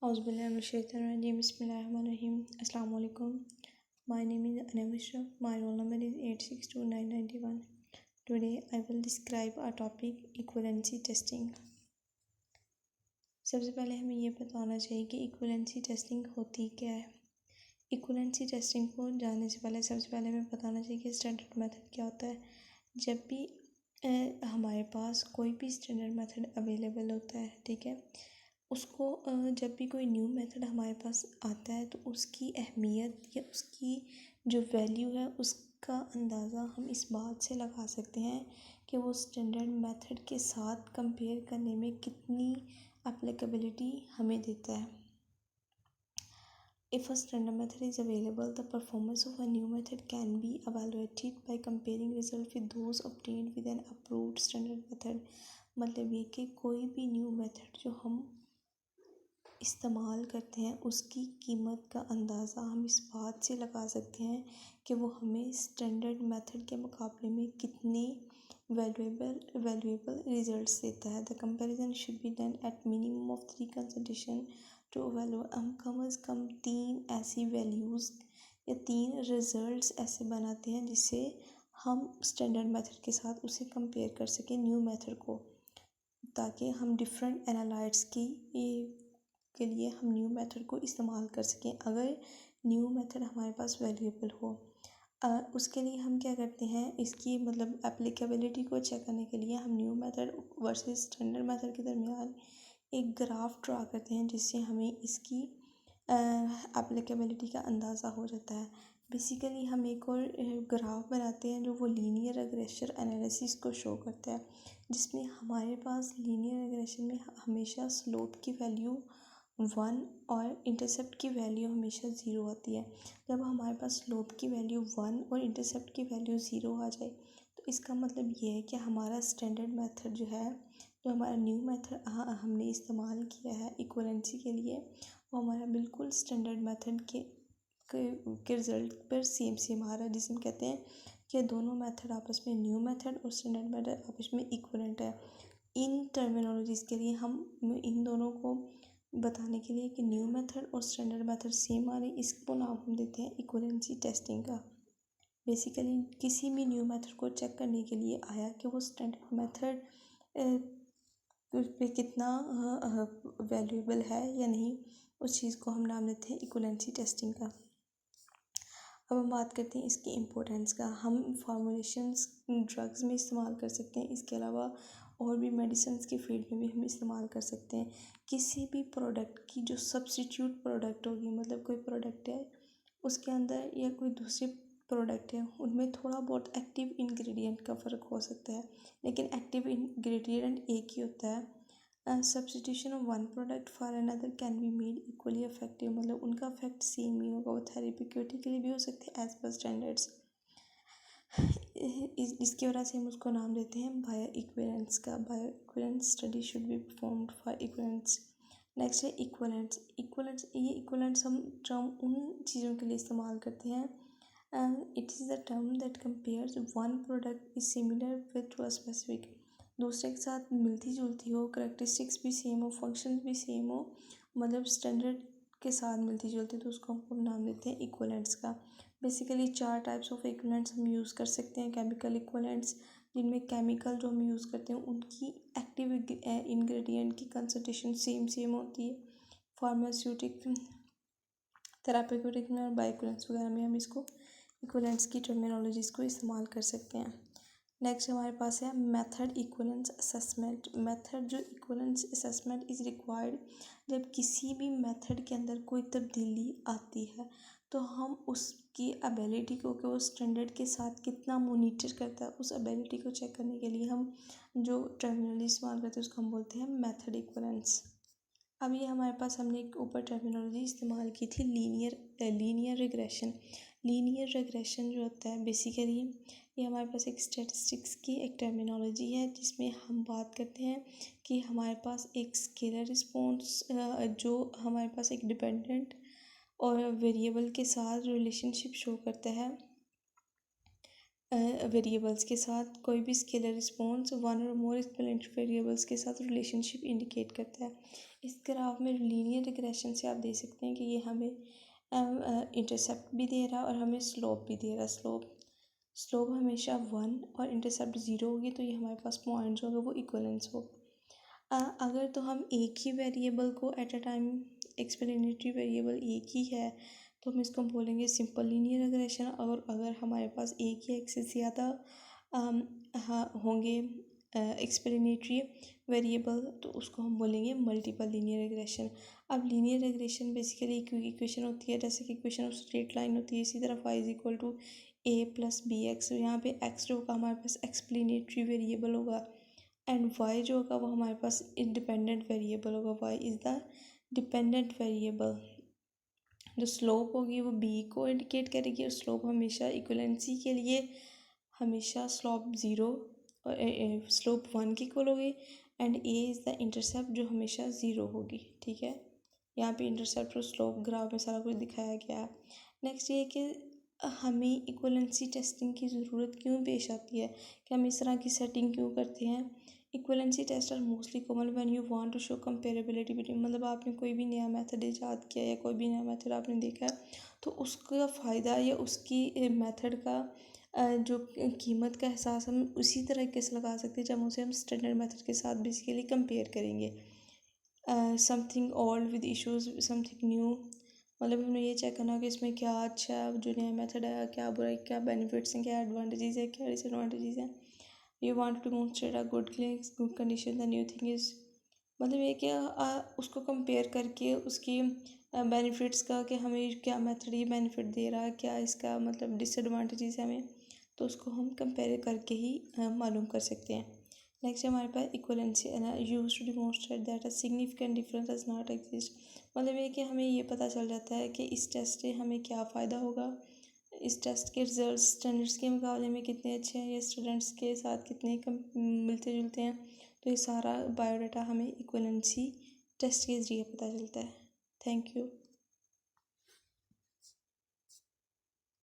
Auzubillahiminash-shaytanir-rajim. Bismillahir-rahmanir-rahim. Assalamu alaikum. My name is Anam Ashraf. My roll number is 862991. Today I will describe a topic equivalency testing. सबसे पहले हमें ये बताना चाहिए कि इक्विवेलेंसी टेस्टिंग होती क्या है। इक्विवेलेंसी टेस्टिंग को जानने से पहले सबसे पहले हमें बताना चाहिए कि स्टैंडर्ड मेथड क्या होता है। जब भी हमारे पास कोई भी स्टैंडर्ड मेथड अवेलेबल होता है, ठीक है, उसको जब भी कोई न्यू मेथड हमारे पास आता है तो उसकी अहमियत या उसकी जो वैल्यू है उसका अंदाज़ा हम इस बात से लगा सकते हैं कि वो स्टैंडर्ड मेथड के साथ कंपेयर करने में कितनी एप्लीकेबिलिटी हमें देता है। If a standard method is available, the performance of a new method can be evaluated by comparing results with those obtained with an approved standard method. मतलब ये कि कोई भी न्यू मेथड जो हम इस्तेमाल करते हैं उसकी कीमत का अंदाज़ा हम इस बात से लगा सकते हैं कि वो हमें स्टैंडर्ड मेथड के मुकाबले में कितने वैल्यूएबल रिजल्ट्स देता है। The comparison should be done at minimum of 3 consideration to value. हम कम अज़ कम 3 ऐसी वैल्यूज़ या 3 रिज़ल्ट्स ऐसे बनाते हैं जिससे हम स्टैंडर्ड मेथड के साथ उसे कंपेयर कर सकें न्यू मेथड को, ताकि हम डिफरेंट एनालाइट्स के लिए हम न्यू मेथड को इस्तेमाल कर सकें अगर न्यू मेथड हमारे पास वैल्यूएबल हो। उसके लिए हम क्या करते हैं, इसकी मतलब एप्लीकेबिलिटी को चेक करने के लिए हम new method versus standard method के दरमियान एक ग्राफ ड्रा करते हैं जिससे हमें इसकी एप्लीकेबिलिटी का अंदाज़ा हो जाता है। बेसिकली हम एक और ग्राफ बनाते हैं जो वो लीनियर रिग्रेशन एनालिसिस को शो करता है, जिसमें हमारे पास लीनियर रिग्रेशन में हमेशा स्लोप की वैल्यू 1 और इंटरसेप्ट की वैल्यू हमेशा 0 आती है। जब हमारे पास स्लोप की वैल्यू 1 और इंटरसेप्ट की वैल्यू 0 आ जाए तो इसका मतलब ये है कि हमारा स्टैंडर्ड मेथड जो है, जो हमारा न्यू मेथड हमने इस्तेमाल किया है इक्विवेलेंसी के लिए, वो हमारा बिल्कुल स्टैंडर्ड मेथड के रिज़ल्ट पर सेम आ रहा है, जिसे हम कहते हैं कि दोनों मेथड आपस में, न्यू मेथड और स्टैंडर्ड मेथड आपस में इक्विवेलेंट है। इन टर्मिनोलॉजीज़ के लिए हम इन दोनों को बताने के लिए कि न्यू मेथड और स्टैंडर्ड मेथड सेम आ रही, इसको नाम हम देते हैं इक्विवेलेंसी टेस्टिंग का। बेसिकली किसी भी न्यू मेथड को चेक करने के लिए आया कि वो स्टैंडर्ड मेथड पे कितना वैल्यूएबल है या नहीं, उस चीज़ को हम नाम देते हैं इक्विवेलेंसी टेस्टिंग का। अब हम बात करते हैं इसकी इम्पोर्टेंस का। हम फॉर्मुलेशंस ड्रग्स में इस्तेमाल कर सकते हैं, इसके अलावा और भी मेडिसिन की फील्ड में भी हम इस्तेमाल कर सकते हैं। किसी भी प्रोडक्ट की जो सब्स्टिट्यूट प्रोडक्ट होगी, मतलब कोई प्रोडक्ट है उसके अंदर या कोई दूसरे प्रोडक्ट है उनमें थोड़ा बहुत एक्टिव इंग्रेडिएंट का फ़र्क हो सकता है, लेकिन एक्टिव इंग्रेडिएंट एक ही होता है। Substitution of one product for another can be made equally effective, मतलब उनका इफेक्ट सेम ही होगा, वो थेरेप्यूटिकली भी हो सकते हैं एज पर स्टैंडर्ड्स। इसकी वजह से हम उसको नाम देते हैं बायो इक्विवेलेंस का। Bio equivalence study should be performed for equivalence. Next है इक्विवेलेंस। ये इक्विवेलेंस हम टर्म उन चीज़ों के लिए इस्तेमाल करते हैं, it is the term that compares one product is similar with to a specific, दूसरे के साथ मिलती जुलती हो, करेक्टरिस्टिक्स भी सेम हो, फंक्शन भी सेम हो, मतलब स्टैंडर्ड के साथ मिलती जुलती, तो उसको हम नाम देते हैं इक्विवेलेंस का। बेसिकली 4 टाइप्स ऑफ इक्विवेलेंट्स हम यूज़ कर सकते हैं। केमिकल इक्विवेलेंट्स, जिनमें केमिकल जो हम यूज़ करते हैं उनकी एक्टिव इंग्रेडिएंट की कंसंट्रेशन सेम होती है। फार्मास्यूटिक, थेरापेटिक और बायो इक्विवेलेंट्स वगैरह में हम इसको इक्विवेलेंट्स की टर्मिनोलॉजीज़ को इस्तेमाल कर सकते हैं। नेक्स्ट हमारे पास है मेथड इक्विवेलेंस असेसमेंट। मेथड जो इक्विवेलेंस असेसमेंट इज़ रिक्वायर्ड जब किसी भी मेथड के अंदर कोई तब्दीली आती है तो हम उसकी एबिलिटी को कि वो स्टैंडर्ड के साथ कितना मोनीटर करता है, उस एबिलिटी को चेक करने के लिए हम जो टर्मिनोलॉजी इस्तेमाल करते हैं उसको हम बोलते हैं मेथड इक्विवेलेंस। अब ये हमारे पास हमने एक ऊपर टर्मिनोलॉजी इस्तेमाल की थी लीनियर रिग्रेशन। लीनियर रिग्रेशन जो होता है बेसिकली ये हमारे पास एक स्टैटिस्टिक्स की एक टर्मिनोलॉजी है, जिसमें हम बात करते हैं कि हमारे पास एक स्केलर रिस्पॉन्स जो हमारे पास एक डिपेंडेंट और वेरिएबल के साथ रिलेशनशिप शो करता है, वेरिएबल्स के साथ कोई भी स्केलर रिस्पॉन्स वन और मोर एक्सपोनेंशियल वेरिएबल्स के साथ रिलेशनशिप इंडिकेट करता है। इस ग्राफ में लीनियर रिग्रेशन से आप देख सकते हैं कि ये हमें इंटरसेप्ट भी दे रहा है और हमें स्लोप भी दे रहा है। स्लोप हमेशा 1 और इंटरसेप्ट 0 होगी, तो ये हमारे पास पॉइंट्स होंगे वो इक्वलेंस हो। अगर तो हम एक ही वेरिएबल को at a time, explanatory variable एक ही है, तो हम इसको बोलेंगे सिंपल लीनियर रिग्रेशन। और अगर हमारे पास एक ही एक से ज़्यादा होंगे एक्सप्लेनेटरी वेरिएबल, तो उसको हम बोलेंगे मल्टीपल लीनियर रिग्रेशन। अब लीनियर रिग्रेशन बेसिकली इक्वेशन होती है, जैसे कि इक्वेशन ऑफ स्ट्रेट लाइन होती है, इसी तरह y is equal to a plus b x. यहाँ पे x जो होगा हमारे पास एक्सप्लेनेटरी वेरिएबल होगा, एंड y जो होगा वो हमारे पास इंडिपेंडेंट वेरिएबल होगा। y is the dependent variable. जो स्लोप होगी वो b को इंडिकेट करेगी, और स्लोप हमेशा इक्वलेंसी के लिए हमेशा स्लोप 0 और स्लोप 1 की इक्वल होगी, and a is the intercept जो हमेशा 0 होगी। ठीक है, यहाँ पे इंटरसेप्ट और स्लोप ग्राफ में सारा कुछ दिखाया गया है। नेक्स्ट ये कि हमें इक्वलेंसी टेस्टिंग की ज़रूरत क्यों पेश आती है, कि हम इस तरह की सेटिंग क्यों करते हैं। Equivalency test are mostly common when you want to show comparability between, मतलब आपने कोई भी नया मेथड ईजाद किया या कोई भी नया मेथड आपने देखा है, तो उसका फ़ायदा या उसकी मेथड का जो कीमत का एहसास हम उसी तरीके से लगा सकते हैं जब उसे हम स्टैंडर्ड मेथड के साथ बेसिकली कंपेयर करेंगे। Something old with issues something new, मतलब हमें ये चेक करना कि इसमें क्या अच्छा है, जो नया मेथड है क्या बुरा है, क्या बेनिफिट्स हैं, क्या एडवांटेजेस है, क्या डिसएडवांटेजेस हैं। You want to demonstrate a good clicks good condition, the new thing is, मतलब ये कि उसको कंपेयर करके उसकी बेनिफिट्स का, कि हमें क्या मेथड ये बेनिफिट दे रहा है, क्या इसका मतलब डिसएडवांटेजेस है हमें, तो उसको हम कंपेयर करके ही मालूम कर सकते हैं। नेक्स्ट हमारे पास equivalency use to demonstrate that a significant difference does not exist, मतलब ये कि हमें ये पता चल जाता है कि इस टेस्ट से हमें क्या फ़ायदा होगा, इस टेस्ट के रिजल्ट स्टैंडर्ड्स के मुकाबले में कितने अच्छे हैं या स्टूडेंट्स के साथ कितने कम मिलते जुलते हैं। तो ये सारा बायोडाटा हमें इक्वलेंसी टेस्ट के ज़रिए पता चलता है। Thank you.